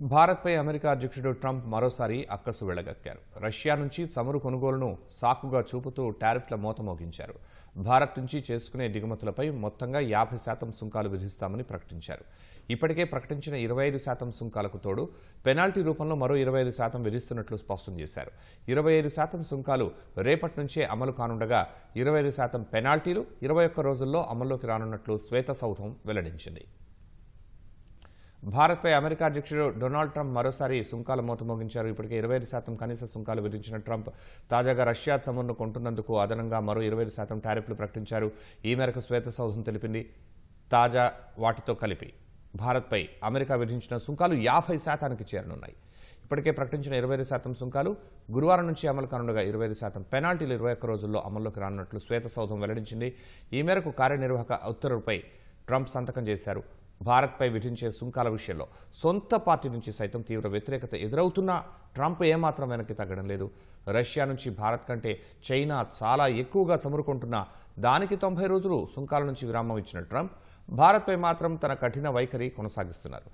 భారత్పై అమెరికా అధ్యక్షుడు ట్రంప్ మరోసారి అక్కసు వెళ్లగక్కారు. రష్యా నుంచి చమురు కొనుగోలును సాకుగా చూపుతూ టారిఫ్ల మోత మోగించారు. భారత్ నుంచి చేసుకునే దిగుమతులపై మొత్తంగా 50% సుంకాలు విధిస్తామని ప్రకటించారు. ఇప్పటికే ప్రకటించిన 25% సుంకాలకు తోడు పెనాల్టీ రూపంలో మరో 25% విధిస్తున్నట్లు స్పష్టం చేశారు. 25% సుంకాలు రేపటి నుంచే అమలు కానుండగా 25% పెనాల్టీలు 21 రోజుల్లో అమల్లోకి రానున్నట్లు శ్వేతసౌధం వెల్లడించింది. భారత్పై అమెరికా అధ్యక్షుడు డొనాల్డ్ ట్రంప్ మరోసారి సుంకాల మోత మోగించారు. ఇప్పటికే 25% కనీస సుంకాలు విధించిన ట్రంప్ తాజాగా రష్యా చమురును కొంటున్నందుకు అదనంగా మరో 25% టారిఫ్లు ప్రకటించారు. ఈ మేరకు శ్వేతసౌధం తెలిపింది. తాజా వాటితో కలిపి భారత్పై అమెరికా విధించిన సుంకాలు 50%కి చేరనున్నాయి. ఇప్పటికే ప్రకటించిన 25% సుంకాలు గురువారం నుంచి అమలు కానుండగా 25% పెనాల్టీలు 21 రోజుల్లో అమల్లోకి రానున్నట్లు శ్వేతసౌధం వెల్లడించింది. ఈ మేరకు కార్యనిర్వాహక ఉత్తర్వులపై ట్రంప్ సంతకం చేశారు. భారత్పై విధించే సుంకాల విషయంలో సొంత పార్టీ నుంచి సైతం తీవ్ర వ్యతిరేకత ఎదురవుతున్నా ట్రంప్ ఏమాత్రం వెనక్కి తగ్గడం లేదు. రష్యా నుంచి భారత్ కంటే చైనా చాలా ఎక్కువగా చమురు కొంటున్నా దానికి 90 రోజులు సుంకాల నుంచి విరామం ఇచ్చిన ట్రంప్ భారత్పై మాత్రం తన కఠిన వైఖరి కొనసాగిస్తున్నారు.